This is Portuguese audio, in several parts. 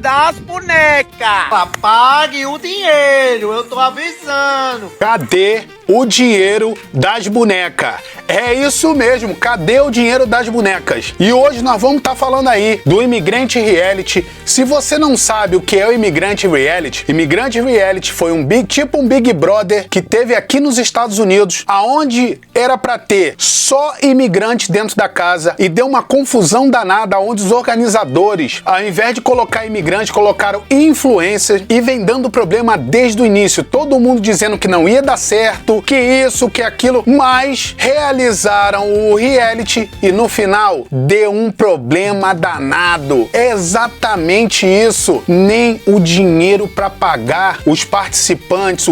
das bonecas. Pague o dinheiro, eu tô avisando. Cadê o dinheiro das bonecas? É isso mesmo, cadê o dinheiro das bonecas? E hoje nós vamos estar falando aí do Imigrante Reality. Se você não sabe o que é o Imigrante Reality foi um Big Brother que teve aqui nos Estados Unidos, aonde era para ter só imigrantes dentro da casa e deu uma confusão danada, onde os organizadores, ao invés de colocar imigrantes, colocaram influencers e vem dando problema desde o início. Todo mundo dizendo que não ia dar certo, que isso, que aquilo, mas realizaram o reality e no final deu um problema danado. É exatamente isso. Nem o dinheiro para pagar os participantes,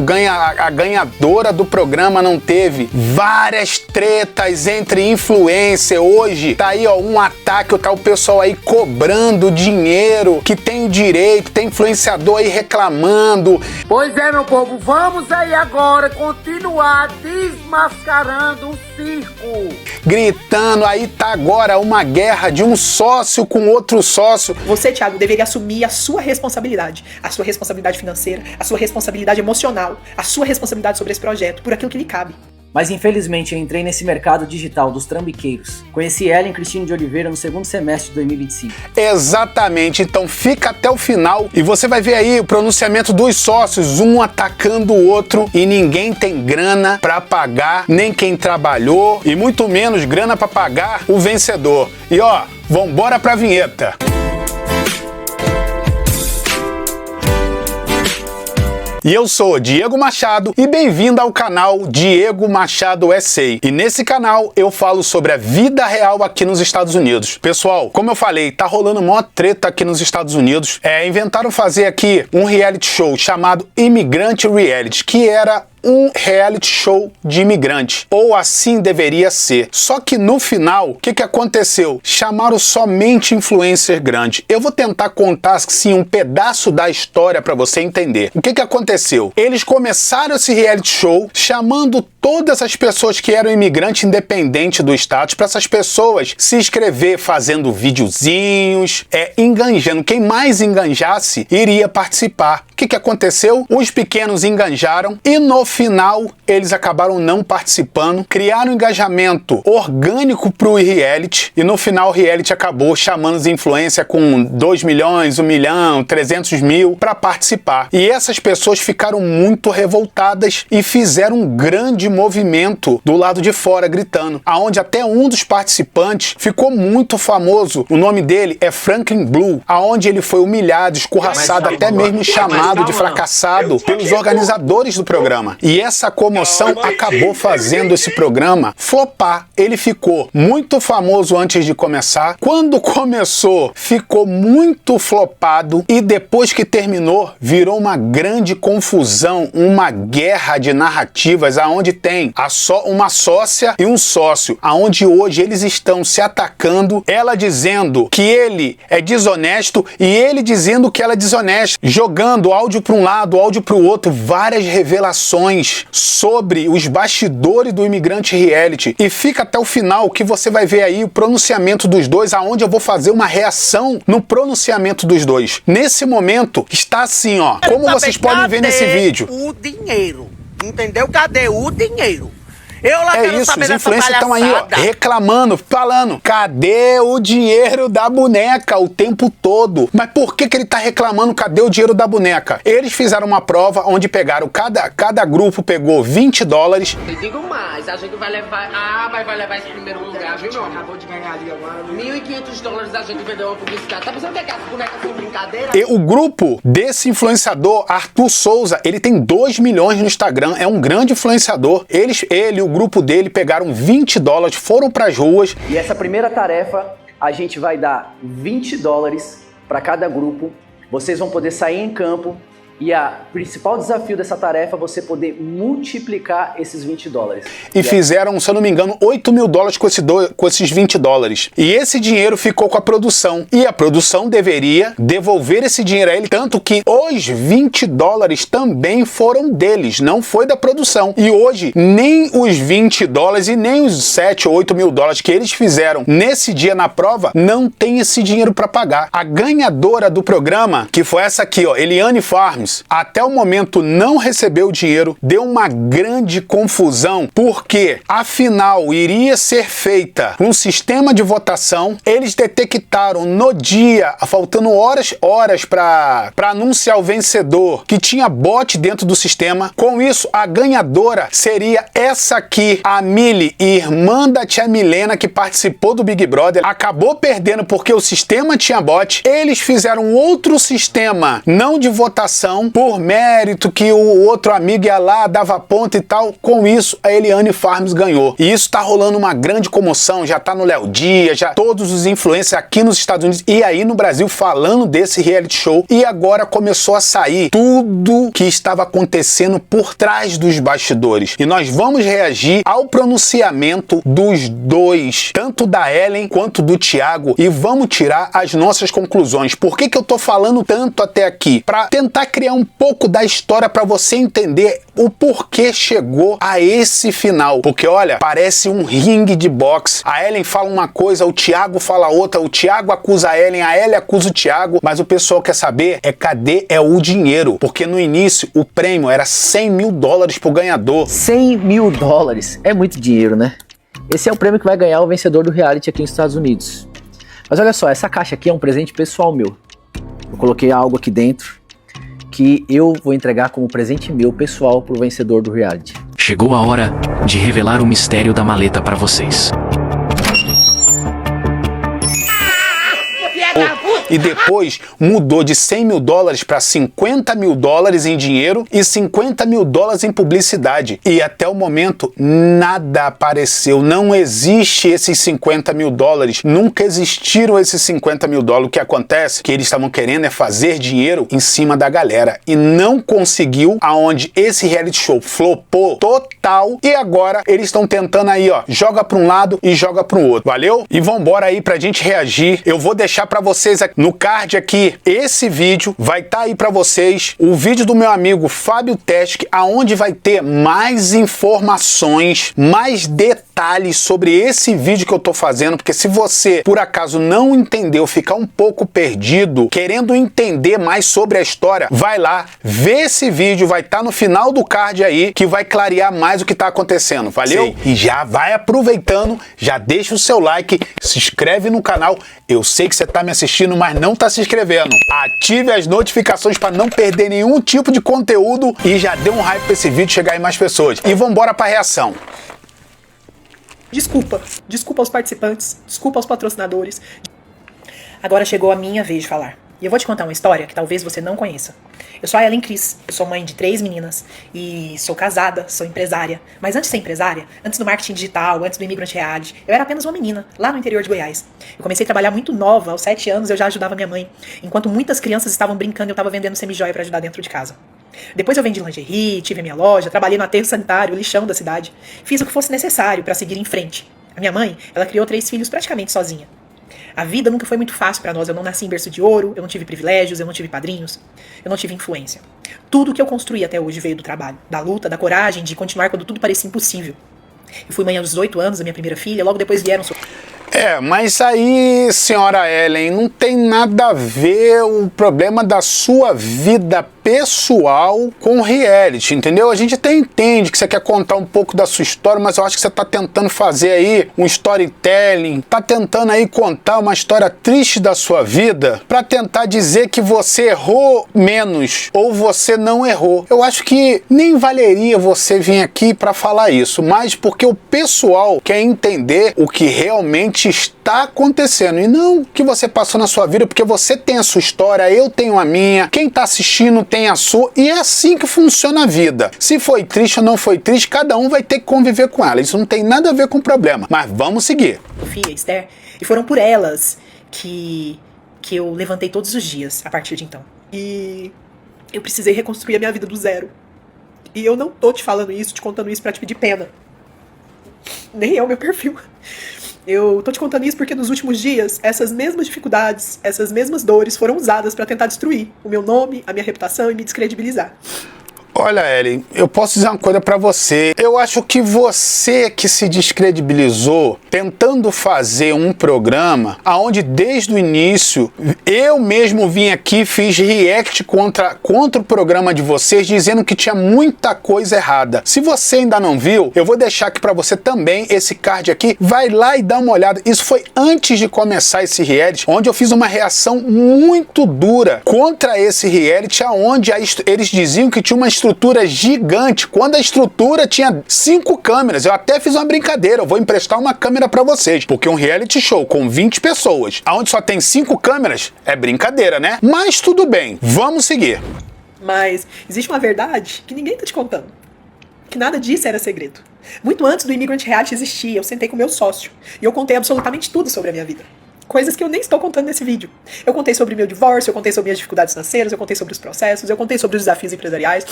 a ganhadora do programa não teve. Várias tretas entre influencer. Hoje tá aí, ó, um ataque, tá o pessoal aí cobrando dinheiro, que tem o direito, tem influenciador aí reclamando. Pois é, meu povo, vamos aí agora continuar desmascarando o circo. Gritando, aí tá agora uma guerra de um sócio com outro sócio. Você, Thiago, deveria assumir a sua responsabilidade financeira, a sua responsabilidade emocional, a sua responsabilidade sobre esse projeto, por aquilo que lhe cabe. Mas infelizmente eu entrei nesse mercado digital dos trambiqueiros. Conheci Ellen Cristine de Oliveira no segundo semestre de 2025. Exatamente, então fica até o final e você vai ver aí o pronunciamento dos sócios, um atacando o outro e ninguém tem grana pra pagar, nem quem trabalhou e muito menos grana pra pagar o vencedor. E ó, vambora pra vinheta. E eu sou Diego Machado e bem-vindo ao canal Diego Machado SA. E nesse canal eu falo sobre a vida real aqui nos Estados Unidos. Pessoal, como eu falei, tá rolando maior treta aqui nos Estados Unidos. Inventaram fazer aqui um reality show chamado Imigrante Reality, que era um reality show de imigrante, ou assim deveria ser. Só que no final, o que aconteceu? Chamaram somente influencer grande. Eu vou tentar contar sim um pedaço da história para você entender. O que aconteceu? Eles começaram esse reality show chamando todas as pessoas que eram imigrantes independente do status, para essas pessoas se inscrever fazendo videozinhos, enganjando. Quem mais enganjasse iria participar. O que aconteceu? Os pequenos enganjaram e no final eles acabaram não participando, criaram um engajamento orgânico pro reality e no final o reality acabou chamando os influencers com 2 milhões, 1 milhão, 300 mil para participar. E essas pessoas ficaram muito revoltadas e fizeram um grande movimento do lado de fora gritando, aonde até um dos participantes ficou muito famoso. O nome dele é Franklin Blue, aonde ele foi humilhado, escorraçado, até mesmo chamado de fracassado pelos organizadores do programa. E essa comoção acabou fazendo esse programa flopar. Ele ficou muito famoso antes de começar. Quando começou, ficou muito flopado. E depois que terminou, virou uma grande confusão, uma guerra de narrativas, aonde tem uma sócia e um sócio, aonde hoje eles estão se atacando, ela dizendo que ele é desonesto e ele dizendo que ela é desonesta, jogando áudio para um lado, áudio para o outro, várias revelações sobre os bastidores do Imigrante Reality. E fica até o final que você vai ver aí o pronunciamento dos dois, aonde eu vou fazer uma reação no pronunciamento dos dois. Nesse momento está assim, ó, como vocês podem ver nesse vídeo. O dinheiro, entendeu? Cadê o dinheiro? Eu lá quero isso, saber os dessa influencers estão aí, ó, palhaçada. reclamando, falando, cadê o dinheiro da boneca o tempo todo? Mas por que ele tá reclamando, cadê o dinheiro da boneca? Eles fizeram uma prova onde pegaram, cada grupo pegou $20. E digo mais, a gente vai levar, mas vai levar esse primeiro lugar, viu, meu amor? Acabou de ganhar ali agora. $1.500 a gente vendeu uma publicidade. Tá pensando que essa boneca foi brincadeira? E o grupo desse influenciador, Arthur Souza, ele tem 2 milhões no Instagram, é um grande influenciador. Ele e o grupo dele pegaram $20, foram pras ruas. E essa primeira tarefa, a gente vai dar $20 para cada grupo. Vocês vão poder sair em campo E o principal desafio dessa tarefa é você poder multiplicar esses $20. E fizeram, se eu não me engano, $8 mil com esses $20. E esse dinheiro ficou com a produção. E a produção deveria devolver esse dinheiro a ele, tanto que os $20 também foram deles, não foi da produção. E hoje, nem os $20 e nem os 7 ou 8 mil dólares que eles fizeram nesse dia na prova, não tem esse dinheiro para pagar. A ganhadora do programa, que foi essa aqui, ó, Eliane Farms, até o momento não recebeu o dinheiro, deu uma grande confusão, porque a final iria ser feita com um sistema de votação. Eles detectaram no dia, faltando horas para anunciar o vencedor, que tinha bot dentro do sistema. Com isso, a ganhadora seria essa aqui, a Mili, irmã da tia Milena, que participou do Big Brother. Acabou perdendo porque o sistema tinha bot. Eles fizeram outro sistema, não de votação, por mérito, que o outro amigo ia lá, dava ponto e tal. Com isso, a Eliane Farms ganhou. E isso tá rolando uma grande comoção, já tá no Léo Dias, já todos os influencers aqui nos Estados Unidos e aí no Brasil falando desse reality show. E agora começou a sair tudo que estava acontecendo por trás dos bastidores. E nós vamos reagir ao pronunciamento dos dois, tanto da Ellen quanto do Thiago, e vamos tirar as nossas conclusões. Por que eu tô falando tanto até aqui? Para tentar criar um pouco da história para você entender o porquê chegou a esse final. Porque olha, parece um ringue de boxe. A Ellen fala uma coisa, o Thiago fala outra, o Thiago acusa a Ellen acusa o Thiago, mas o pessoal quer saber cadê o dinheiro? Porque no início o prêmio era $100 mil pro ganhador. $100 mil é muito dinheiro, né? Esse é o prêmio que vai ganhar o vencedor do reality aqui nos Estados Unidos. Mas olha só, essa caixa aqui é um presente pessoal meu. Eu coloquei algo aqui dentro que eu vou entregar como presente meu pessoal pro vencedor do reality. Chegou a hora de revelar o mistério da maleta para vocês. E depois mudou de $100 mil para $50 mil em dinheiro e $50 mil em publicidade. E até o momento nada apareceu. Não existe esses $50 mil. Nunca existiram esses $50 mil. O que acontece? Que eles estavam querendo fazer dinheiro em cima da galera. E não conseguiu, aonde esse reality show flopou total. E agora eles estão tentando aí, ó, joga para um lado e joga para o outro. Valeu? E vambora aí pra gente reagir. Eu vou deixar pra vocês aqui no card aqui, esse vídeo vai estar aí para vocês, o vídeo do meu amigo Fábio Tesch, aonde vai ter mais informações, mais detalhes sobre esse vídeo que eu tô fazendo, porque se você por acaso não entendeu, ficar um pouco perdido, querendo entender mais sobre a história, vai lá, vê esse vídeo, vai estar no final do card aí, que vai clarear mais o que tá acontecendo, valeu? Sim. E já vai aproveitando, já deixa o seu like, se inscreve no canal, eu sei que você tá me assistindo, mas não tá se inscrevendo. Ative as notificações para não perder nenhum tipo de conteúdo e já dê um hype pra esse vídeo chegar em mais pessoas. E vambora pra reação. Desculpa aos participantes, desculpa aos patrocinadores. Agora chegou a minha vez de falar. E eu vou te contar uma história que talvez você não conheça. Eu sou a Ellen Cris, eu sou mãe de 3 meninas e sou casada, sou empresária. Mas antes de ser empresária, antes do marketing digital, antes do Immigrant Reality, eu era apenas uma menina, lá no interior de Goiás. Eu comecei a trabalhar muito nova, aos 7 anos eu já ajudava minha mãe. Enquanto muitas crianças estavam brincando, eu estava vendendo semijoia para ajudar dentro de casa. Depois eu vendi lingerie, tive a minha loja, trabalhei no aterro sanitário, o lixão da cidade. Fiz o que fosse necessário para seguir em frente. A minha mãe, ela criou 3 filhos praticamente sozinha. A vida nunca foi muito fácil pra nós. Eu não nasci em berço de ouro, eu não tive privilégios, eu não tive padrinhos, eu não tive influência. Tudo que eu construí até hoje veio do trabalho, da luta, da coragem de continuar quando tudo parecia impossível. Eu fui mãe aos 18 anos da minha primeira filha, logo depois vieram... Mas aí, senhora Ellen, não tem nada a ver o problema da sua vida pessoal com reality, entendeu? A gente até entende que você quer contar um pouco da sua história, mas eu acho que você tá tentando fazer aí um storytelling, tá tentando aí contar uma história triste da sua vida pra tentar dizer que você errou menos ou você não errou. Eu acho que nem valeria você vir aqui pra falar isso, mas porque o pessoal quer entender o que realmente está acontecendo e não o que você passou na sua vida, porque você tem a sua história, eu tenho a minha, quem tá assistindo tem a sua, e é assim que funciona a vida. Se foi triste ou não foi triste, cada um vai ter que conviver com ela. Isso não tem nada a ver com o problema, mas vamos seguir. Sofia, Esther, e foram por elas que eu levantei todos os dias a partir de então. E Eu precisei reconstruir a minha vida do zero. E eu não tô te falando isso, te contando isso pra te pedir pena. Nem é o meu perfil. Eu tô te contando isso porque nos últimos dias, essas mesmas dificuldades, essas mesmas dores foram usadas pra tentar destruir o meu nome, a minha reputação e me descredibilizar. Olha, Ellen, eu posso dizer uma coisa pra você. Eu acho que você que se descredibilizou tentando fazer um programa aonde desde o início eu mesmo vim aqui, fiz react contra o programa de vocês, dizendo que tinha muita coisa errada. Se você ainda não viu, eu vou deixar aqui pra você também esse card aqui. Vai lá e dá uma olhada. Isso foi antes de começar esse reality, onde eu fiz uma reação muito dura contra esse reality, aonde eles diziam que tinha uma estrutura gigante, quando a estrutura tinha 5 câmeras. Eu até fiz uma brincadeira, eu vou emprestar uma câmera pra vocês, porque um reality show com 20 pessoas, onde só tem 5 câmeras, é brincadeira, né? Mas tudo bem, vamos seguir. Mas existe uma verdade que ninguém tá te contando. Que nada disso era segredo. Muito antes do Immigrant Reality existir, eu sentei com meu sócio e eu contei absolutamente tudo sobre a minha vida. Coisas que eu nem estou contando nesse vídeo. Eu contei sobre meu divórcio, eu contei sobre minhas dificuldades financeiras, eu contei sobre os processos, eu contei sobre os desafios empresariais.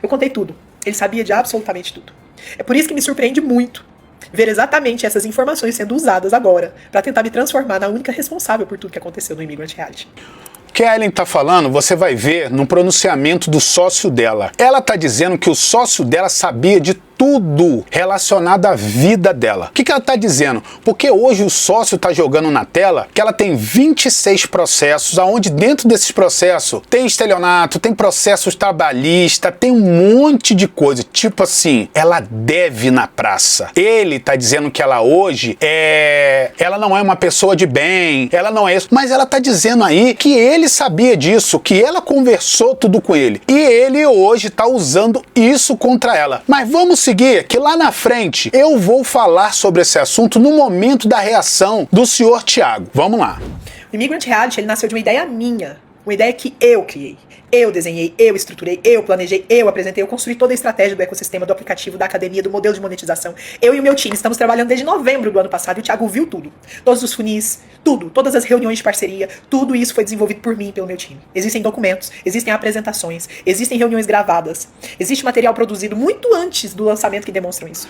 Eu contei tudo. Ele sabia de absolutamente tudo. É por isso que me surpreende muito ver exatamente essas informações sendo usadas agora para tentar me transformar na única responsável por tudo que aconteceu no Immigrant Reality. O que a Ellen tá falando, você vai ver no pronunciamento do sócio dela. Ela tá dizendo que o sócio dela sabia de tudo relacionado à vida dela. O que ela tá dizendo? Porque hoje o sócio tá jogando na tela que ela tem 26 processos, aonde dentro desses processos tem estelionato, tem processos trabalhistas, tem um monte de coisa. Tipo assim, ela deve na praça. Ele tá dizendo que ela hoje ela não é uma pessoa de bem, ela não é isso, mas ela tá dizendo aí que ele sabia disso, que ela conversou tudo com ele. E ele hoje tá usando isso contra ela. Mas vamos seguir, que lá na frente eu vou falar sobre esse assunto no momento da reação do senhor Thiago. Vamos lá. O Immigrant Reality, ele nasceu de uma ideia minha, uma ideia que eu criei. Eu desenhei, eu estruturei, eu planejei, eu apresentei, eu construí toda a estratégia do ecossistema, do aplicativo, da academia, do modelo de monetização. Eu e o meu time estamos trabalhando desde novembro do ano passado e o Thiago viu tudo. Todos os funis, tudo, todas as reuniões de parceria, tudo isso foi desenvolvido por mim e pelo meu time. Existem documentos, existem apresentações, existem reuniões gravadas, existe material produzido muito antes do lançamento que demonstram isso.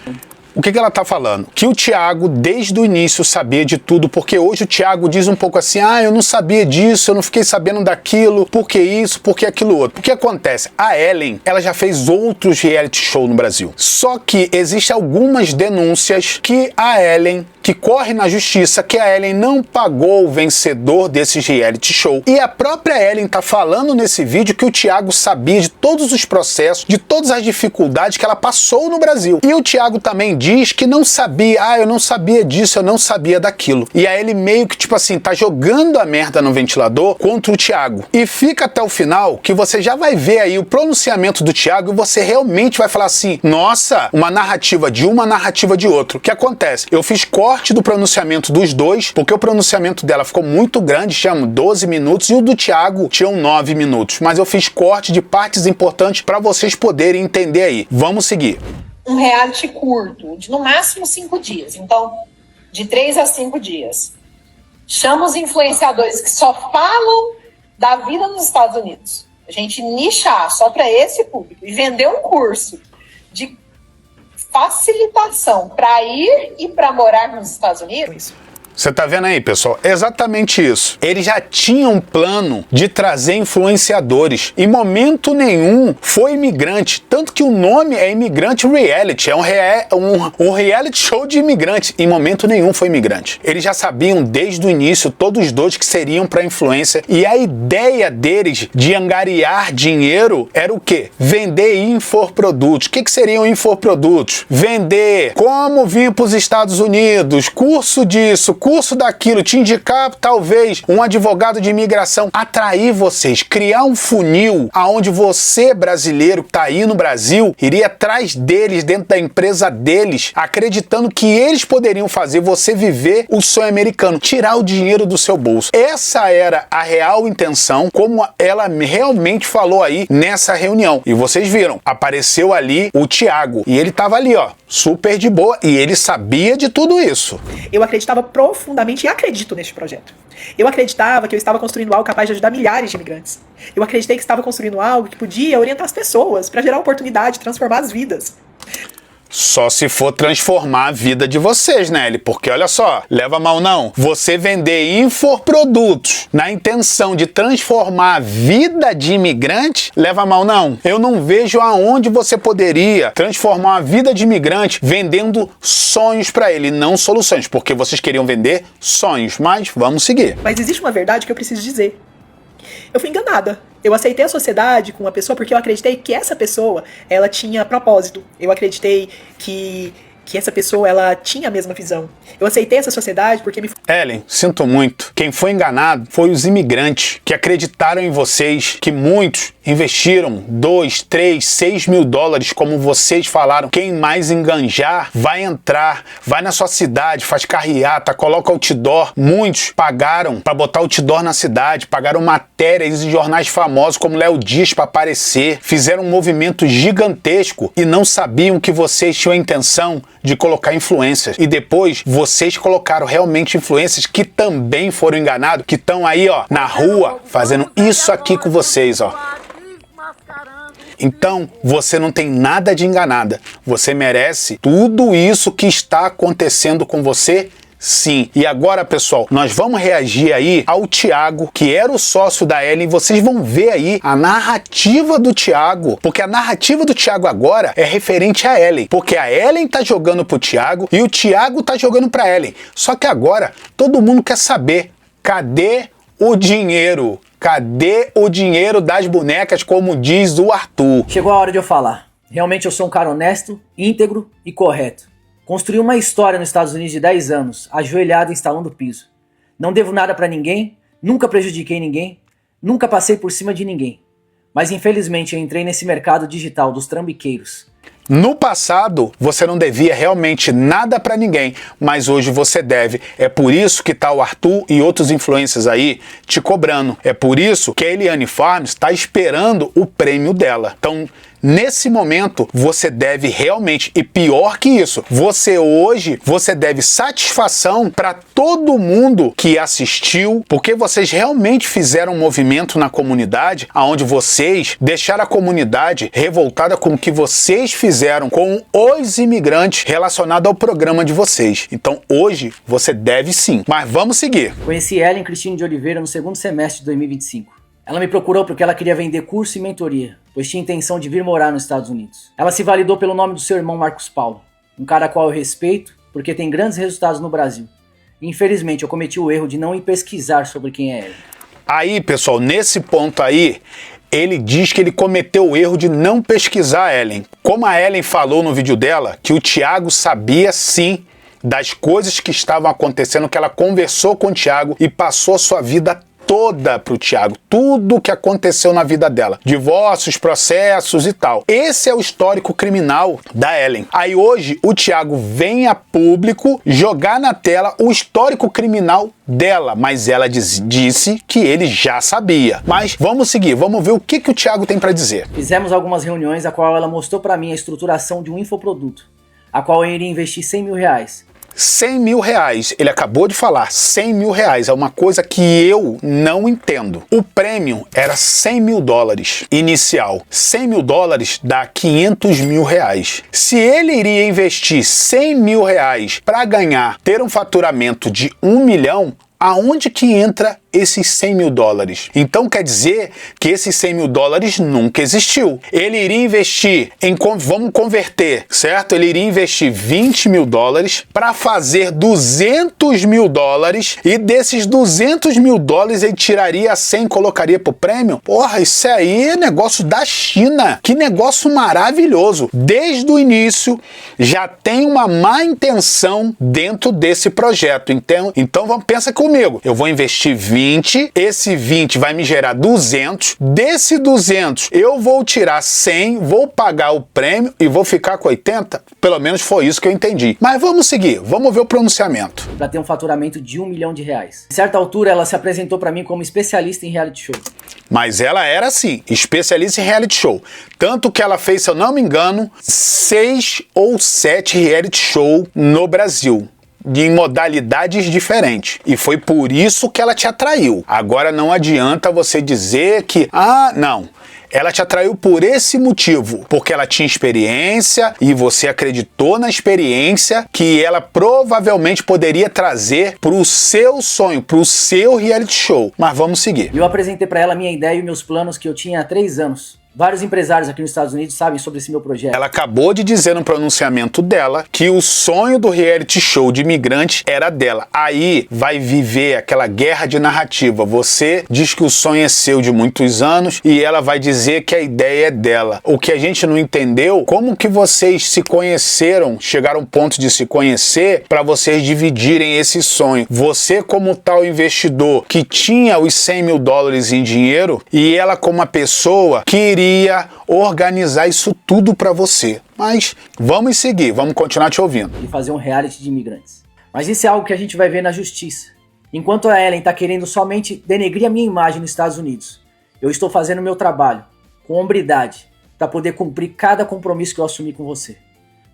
O que ela tá falando? Que o Thiago, desde o início, sabia de tudo, porque hoje o Thiago diz um pouco assim, eu não sabia disso, eu não fiquei sabendo daquilo, por que isso, por que aquilo outro. O que acontece? A Ellen, ela já fez outros reality show no Brasil. Só que existem algumas denúncias que a Ellen, que corre na justiça, que a Ellen não pagou o vencedor desses reality show. E a própria Ellen tá falando nesse vídeo que o Thiago sabia de todos os processos, de todas as dificuldades que ela passou no Brasil. E o Thiago também diz que não sabia, eu não sabia disso, eu não sabia daquilo. E aí ele meio que, tipo assim, tá jogando a merda no ventilador contra o Thiago. E fica até o final, que você já vai ver aí o pronunciamento do Thiago e você realmente vai falar assim, nossa, uma narrativa de uma narrativa de outro. O que acontece? Eu fiz corte do pronunciamento dos dois, porque o pronunciamento dela ficou muito grande, tinha 12 minutos, e o do Thiago tinha 9 minutos. Mas eu fiz corte de partes importantes para vocês poderem entender aí. Vamos seguir. Um reality curto, de no máximo 5 dias. Então, de 3 a 5 dias. Chama os influenciadores que só falam da vida nos Estados Unidos. A gente nichar só para esse público e vender um curso de facilitação para ir e para morar nos Estados Unidos. Você tá vendo aí, pessoal? Exatamente isso. Eles já tinham um plano de trazer influenciadores. Em momento nenhum foi imigrante. Tanto que o nome é Imigrante Reality. É um reality show de imigrante. Em momento nenhum foi imigrante. Eles já sabiam desde o início, todos os dois, que seriam para influência. E a ideia deles de angariar dinheiro era o quê? Vender infoprodutos. O que seriam infoprodutos? Vender como vir para os Estados Unidos, curso disso, curso daquilo, te indicar talvez um advogado de imigração, atrair vocês, criar um funil aonde você, brasileiro que tá aí no Brasil, iria atrás deles, dentro da empresa deles, acreditando que eles poderiam fazer você viver o sonho americano, tirar o dinheiro do seu bolso. Essa era a real intenção, como ela realmente falou aí nessa reunião. E vocês viram, apareceu ali o Thiago, e ele tava ali, ó, super de boa, e ele sabia de tudo isso. Eu acreditava profundamente profundamente e acredito neste projeto. Eu acreditava que eu estava construindo algo capaz de ajudar milhares de imigrantes. Eu acreditei que estava construindo algo que podia orientar as pessoas para gerar oportunidade, transformar as vidas. Só se for transformar a vida de vocês, né, Eli? Porque olha só, leva mal não. Você vender infoprodutos na intenção de transformar a vida de imigrante, leva mal não. Eu não vejo aonde você poderia transformar a vida de imigrante vendendo sonhos para ele, não soluções, porque vocês queriam vender sonhos, mas vamos seguir. Mas existe uma verdade que eu preciso dizer. Eu fui enganada. Eu aceitei a sociedade com uma pessoa porque eu acreditei que essa pessoa, ela tinha propósito. Eu acreditei que essa pessoa, ela tinha a mesma visão. Eu aceitei essa sociedade porque me... Ellen, sinto muito. Quem foi enganado foi os imigrantes que acreditaram em vocês, que muitos investiram 2, 3, 6 mil dólares, como vocês falaram. Quem mais enganjar vai entrar, vai na sua cidade, faz carreata, coloca outdoor. Muitos pagaram para botar outdoor na cidade, pagaram matérias em jornais famosos como Léo Dias para aparecer, fizeram um movimento gigantesco e não sabiam que vocês tinham a intenção de colocar influências. E depois vocês colocaram realmente influências que também foram enganados, que estão aí, ó, na rua, fazendo isso aqui com vocês, ó. Então, você não tem nada de enganada. Você merece tudo isso que está acontecendo com você. Sim. E agora, pessoal, nós vamos reagir aí ao Thiago, que era o sócio da Ellen. Vocês vão ver aí a narrativa do Thiago, porque a narrativa do Thiago agora é referente a Ellen, porque a Ellen tá jogando pro Thiago e o Thiago tá jogando pra Ellen. Só que agora todo mundo quer saber, cadê o dinheiro? Cadê o dinheiro das bonecas, como diz o Arthur? Chegou a hora de eu falar. Realmente eu sou um cara honesto, íntegro e correto. Construí uma história nos Estados Unidos de 10 anos, ajoelhado instalando piso. Não devo nada pra ninguém, nunca prejudiquei ninguém, nunca passei por cima de ninguém. Mas infelizmente eu entrei nesse mercado digital dos trambiqueiros. No passado, você não devia realmente nada pra ninguém, mas hoje você deve. É por isso que tá o Arthur e outros influencers aí te cobrando. É por isso que a Eliane Farms está esperando o prêmio dela. Então, nesse momento, você deve realmente, e pior que isso, você deve satisfação para todo mundo que assistiu, porque vocês realmente fizeram um movimento na comunidade, onde vocês deixaram a comunidade revoltada com o que vocês fizeram com os imigrantes relacionado ao programa de vocês. Então hoje você deve sim. Mas vamos seguir. Conheci Ellen Cristine de Oliveira no segundo semestre de 2025. Ela me procurou porque ela queria vender curso e mentoria, pois tinha intenção de vir morar nos Estados Unidos. Ela se validou pelo nome do seu irmão Marcos Paulo, um cara a qual eu respeito porque tem grandes resultados no Brasil. Infelizmente eu cometi o erro de não ir pesquisar sobre quem é Ellen. Aí, pessoal, nesse ponto aí, ele diz que ele cometeu o erro de não pesquisar a Ellen. Como a Ellen falou no vídeo dela, que o Thiago sabia sim das coisas que estavam acontecendo, que ela conversou com o Thiago e passou a sua vida toda pro Thiago, tudo o que aconteceu na vida dela, divórcios, processos e tal. Esse é o histórico criminal da Ellen. Aí hoje o Thiago vem a público jogar na tela o histórico criminal dela, mas ela disse que ele já sabia. Mas vamos seguir, vamos ver o que o Thiago tem para dizer. Fizemos algumas reuniões a qual ela mostrou para mim a estruturação de um infoproduto, a qual eu iria investir 100 mil reais. 100 mil reais, ele acabou de falar, 100 mil reais, é uma coisa que eu não entendo. O prêmio era 100 mil dólares inicial, 100 mil dólares dá 500 mil reais. Se ele iria investir 100 mil reais para ganhar, ter um faturamento de 1 milhão, aonde que entra esses 100 mil dólares? Então quer dizer que esses 100 mil dólares nunca existiu. Ele iria investir em, vamos converter, certo? Ele iria investir 20 mil dólares para fazer 200 mil dólares e desses 200 mil dólares ele tiraria 100 e colocaria pro prêmio? Porra, isso aí é negócio da China. Que negócio maravilhoso. Desde o início já tem uma má intenção dentro desse projeto. Então pensa comigo. Eu vou investir 20, esse 20 vai me gerar 200, desse 200 eu vou tirar 100, vou pagar o prêmio e vou ficar com 80? Pelo menos foi isso que eu entendi. Mas vamos seguir, vamos ver o pronunciamento. Para ter um faturamento de 1 milhão de reais. Em certa altura ela se apresentou para mim como especialista em reality show. Mas ela era assim, especialista em reality show. Tanto que ela fez, se eu não me engano, 6 ou 7 reality show no Brasil. em modalidades diferentes. E foi por isso que ela te atraiu. Agora não adianta você dizer que, não. Ela te atraiu por esse motivo, porque ela tinha experiência e você acreditou na experiência que ela provavelmente poderia trazer para o seu sonho, para o seu reality show. Mas vamos seguir. Eu apresentei para ela a minha ideia e meus planos que eu tinha há 3 anos. Vários empresários aqui nos Estados Unidos sabem sobre esse meu projeto. Ela acabou de dizer no pronunciamento dela que o sonho do reality show de imigrantes era dela. Aí vai viver aquela guerra de narrativa. Você diz que o sonho é seu de muitos anos e ela vai dizer que a ideia é dela. O que a gente não entendeu, como que vocês se conheceram, chegaram ao ponto de se conhecer para vocês dividirem esse sonho. Você como tal investidor que tinha os 100 mil dólares em dinheiro e ela como uma pessoa que iria organizar isso tudo para você. Mas vamos seguir, vamos continuar te ouvindo. E fazer um reality de imigrantes. Mas isso é algo que a gente vai ver na justiça. Enquanto a Ellen está querendo somente denegrir a minha imagem nos Estados Unidos, eu estou fazendo o meu trabalho com hombridade para poder cumprir cada compromisso que eu assumi com você.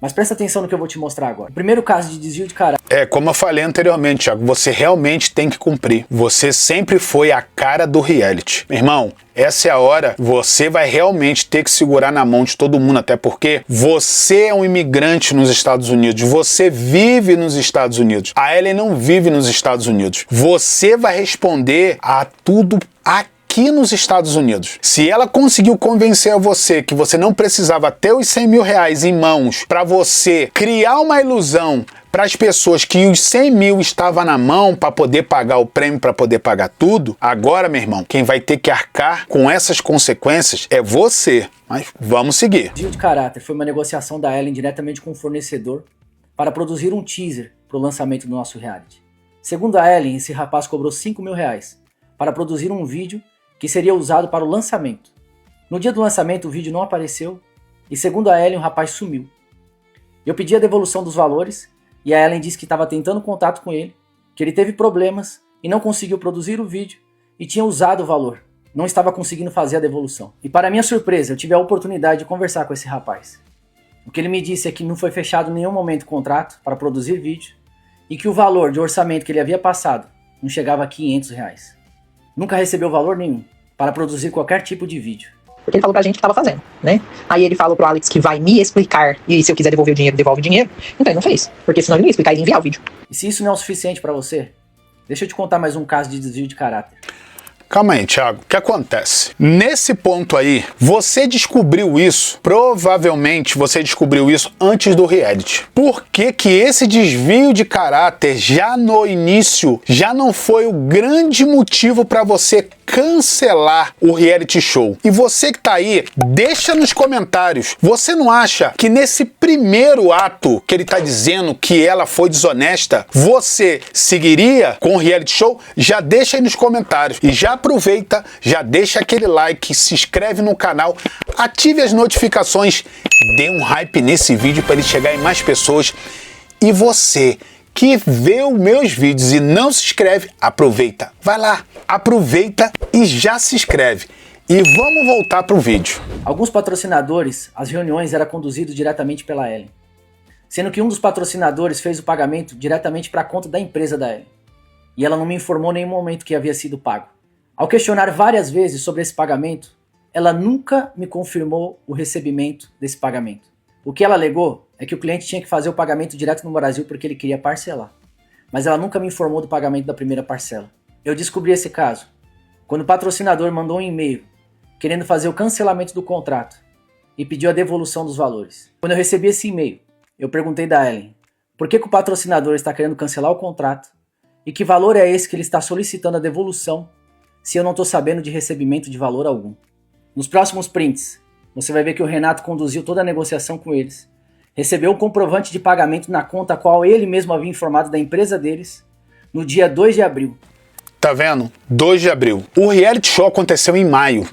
Mas presta atenção no que eu vou te mostrar agora. O primeiro caso de desvio de caráter. Como eu falei anteriormente, Thiago, você realmente tem que cumprir. Você sempre foi a cara do reality. Meu irmão, essa é a hora, você vai realmente ter que segurar na mão de todo mundo, até porque você é um imigrante nos Estados Unidos, você vive nos Estados Unidos. A Ellen não vive nos Estados Unidos. Você vai responder a tudo aqui nos Estados Unidos. Se ela conseguiu convencer a você que você não precisava ter os 100 mil reais em mãos para você criar uma ilusão para as pessoas que os 100 mil estavam na mão para poder pagar o prêmio, para poder pagar tudo, agora, meu irmão, quem vai ter que arcar com essas consequências é você. Mas vamos seguir. Desvio de caráter foi uma negociação da Ellen diretamente com o fornecedor para produzir um teaser para o lançamento do nosso reality. Segundo a Ellen, esse rapaz cobrou 5 mil reais para produzir um vídeo que seria usado para o lançamento. No dia do lançamento, o vídeo não apareceu e, segundo a Ellen, o rapaz sumiu. Eu pedi a devolução dos valores e a Ellen disse que estava tentando contato com ele, que ele teve problemas e não conseguiu produzir o vídeo e tinha usado o valor. Não estava conseguindo fazer a devolução. E para minha surpresa, eu tive a oportunidade de conversar com esse rapaz. O que ele me disse é que não foi fechado em nenhum momento o contrato para produzir vídeo e que o valor de orçamento que ele havia passado não chegava a 500 reais. Nunca recebeu valor nenhum para produzir qualquer tipo de vídeo. Porque ele falou pra gente que tava fazendo, né? Aí ele falou pro Alex que vai me explicar e se eu quiser devolver o dinheiro, devolve o dinheiro. Então ele não fez, porque senão ele não ia explicar e enviar o vídeo. E se isso não é o suficiente pra você, deixa eu te contar mais um caso de desvio de caráter. Calma aí, Thiago. O que acontece? Nesse ponto aí, você descobriu isso, provavelmente você descobriu isso antes do reality. Por que que esse desvio de caráter já no início já não foi o grande motivo para você cancelar o reality show? E você que tá aí, deixa nos comentários. Você não acha que nesse primeiro ato que ele tá dizendo que ela foi desonesta, você seguiria com o reality show? Já deixa aí nos comentários. E já aproveita, já deixa aquele like, se inscreve no canal, ative as notificações, dê um hype nesse vídeo para ele chegar em mais pessoas. E você que vê os meus vídeos e não se inscreve, aproveita, vai lá, aproveita e já se inscreve. E vamos voltar para o vídeo. Alguns patrocinadores, as reuniões eram conduzidas diretamente pela Ellen, sendo que um dos patrocinadores fez o pagamento diretamente para a conta da empresa da Ellen. E ela não me informou em nenhum momento que havia sido pago. Ao questionar várias vezes sobre esse pagamento, ela nunca me confirmou o recebimento desse pagamento. O que ela alegou é que o cliente tinha que fazer o pagamento direto no Brasil porque ele queria parcelar. Mas ela nunca me informou do pagamento da primeira parcela. Eu descobri esse caso quando o patrocinador mandou um e-mail querendo fazer o cancelamento do contrato e pediu a devolução dos valores. Quando eu recebi esse e-mail, eu perguntei da Ellen por que o patrocinador está querendo cancelar o contrato e que valor é esse que ele está solicitando a devolução se eu não estou sabendo de recebimento de valor algum. Nos próximos prints, você vai ver que o Renato conduziu toda a negociação com eles, recebeu um comprovante de pagamento na conta a qual ele mesmo havia informado da empresa deles no dia 2 de abril. Tá vendo? 2 de abril. O reality show aconteceu em maio.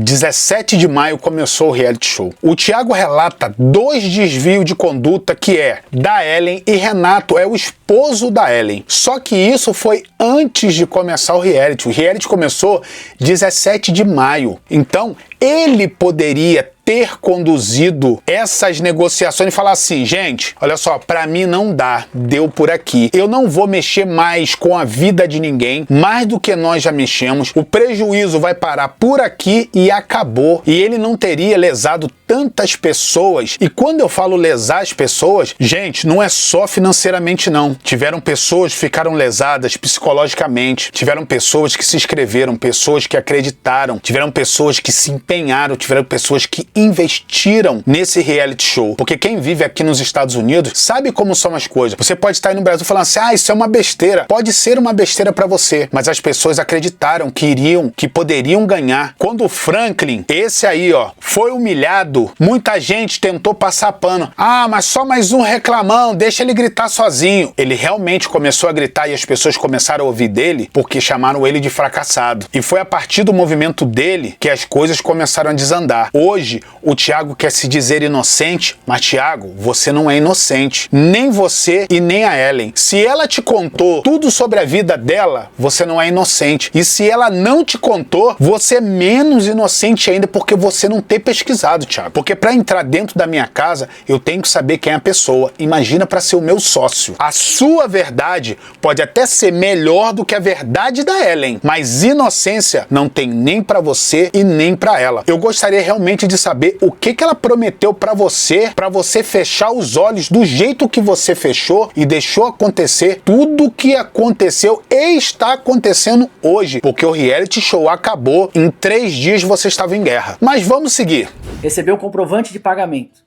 17 de maio começou o reality show. O Thiago relata 2 desvios de conduta que é da Ellen e Renato é o esposo da Ellen. Só que isso foi antes de começar o reality. O reality começou 17 de maio. Então, ele poderia ter conduzido essas negociações e falar assim, gente, olha só, pra mim não dá, deu por aqui. Eu não vou mexer mais com a vida de ninguém, mais do que nós já mexemos. O prejuízo vai parar por aqui e acabou. E ele não teria lesado tantas pessoas. E quando eu falo lesar as pessoas, gente, não é só financeiramente não. Tiveram pessoas que ficaram lesadas psicologicamente, tiveram pessoas que se inscreveram, pessoas que acreditaram, tiveram pessoas que se empenharam, tiveram pessoas que investiram nesse reality show. Porque quem vive aqui nos Estados Unidos sabe como são as coisas. Você pode estar aí no Brasil falando assim, isso é uma besteira. Pode ser uma besteira pra você, mas as pessoas acreditaram que iriam, que poderiam ganhar. Quando o Franklin, esse aí, ó, foi humilhado, muita gente tentou passar pano. Mas só mais um reclamão, deixa ele gritar sozinho. Ele realmente começou a gritar e as pessoas começaram a ouvir dele porque chamaram ele de fracassado. E foi a partir do movimento dele que as coisas começaram a desandar. Hoje, o Thiago quer se dizer inocente, mas Thiago, você não é inocente. Nem você e nem a Ellen. Se ela te contou tudo sobre a vida dela, você não é inocente. E se ela não te contou, você é menos inocente ainda porque você não ter pesquisado, Thiago. Porque para entrar dentro da minha casa, eu tenho que saber quem é a pessoa. Imagina para ser o meu sócio. A sua verdade pode até ser melhor do que a verdade da Ellen, mas inocência não tem nem para você e nem para ela. Eu gostaria realmente de saber o que ela prometeu para você fechar os olhos do jeito que você fechou e deixou acontecer tudo o que aconteceu e está acontecendo hoje, porque o reality show acabou, em 3 dias você estava em guerra. Mas vamos seguir. Recebeu o comprovante de pagamento.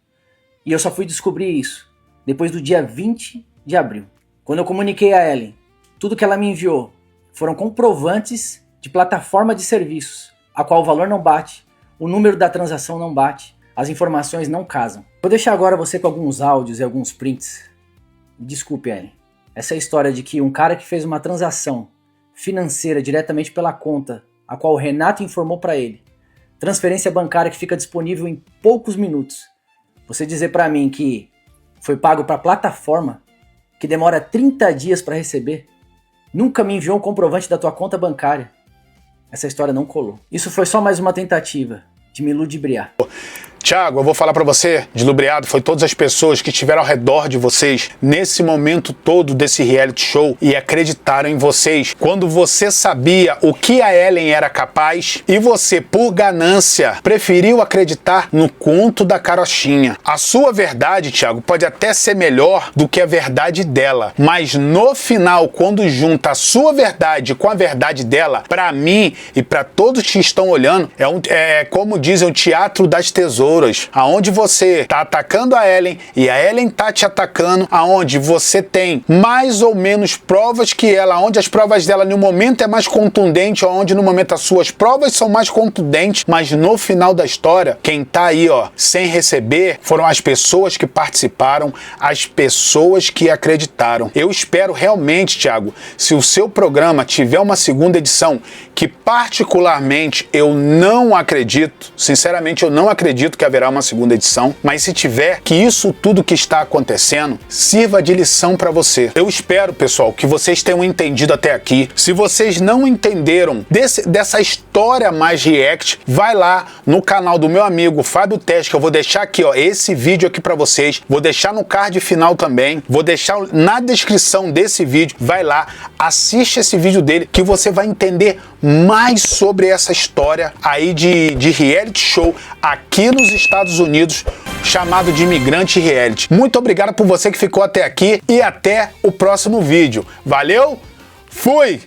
E eu só fui descobrir isso depois do dia 20 de abril. Quando eu comuniquei a Ellen, tudo que ela me enviou foram comprovantes de plataforma de serviços, a qual o valor não bate, o número da transação não bate, as informações não casam. Vou deixar agora você com alguns áudios e alguns prints. Desculpe, Ellen. Essa é a história de que um cara que fez uma transação financeira diretamente pela conta, a qual o Renato informou para ele, transferência bancária que fica disponível em poucos minutos. Você dizer para mim que foi pago para plataforma, que demora 30 dias para receber, nunca me enviou um comprovante da tua conta bancária. Essa história não colou. Isso foi só mais uma tentativa de me ludibriar. Thiago, eu vou falar pra você, de lubriado, foi todas as pessoas que estiveram ao redor de vocês nesse momento todo desse reality show e acreditaram em vocês quando você sabia o que a Ellen era capaz e você, por ganância, preferiu acreditar no conto da carochinha. A sua verdade, Thiago, pode até ser melhor do que a verdade dela, mas no final, quando junta a sua verdade com a verdade dela, pra mim e pra todos que estão olhando, é como dizem, o teatro das tesouras. Aonde você tá atacando a Ellen e a Ellen tá te atacando, aonde você tem mais ou menos provas que ela, onde as provas dela no momento é mais contundente, onde no momento as suas provas são mais contundentes, mas no final da história, quem tá aí, ó, sem receber, foram as pessoas que participaram, as pessoas que acreditaram. Eu espero realmente, Thiago, se o seu programa tiver uma segunda edição, que particularmente eu não acredito, sinceramente eu não acredito que haverá uma segunda edição, mas se tiver, que isso tudo que está acontecendo sirva de lição para você. Eu espero, pessoal, que vocês tenham entendido até aqui. Se vocês não entenderam dessa história mais react, vai lá no canal do meu amigo Fábio Teste, que eu vou deixar aqui, ó, esse vídeo aqui para vocês, vou deixar no card final também, vou deixar na descrição desse vídeo, vai lá, assiste esse vídeo dele, que você vai entender mais sobre essa história aí de reality show aqui nos Estados Unidos, chamado de Imigrante Reality. Muito obrigado por você que ficou até aqui e até o próximo vídeo. Valeu, fui!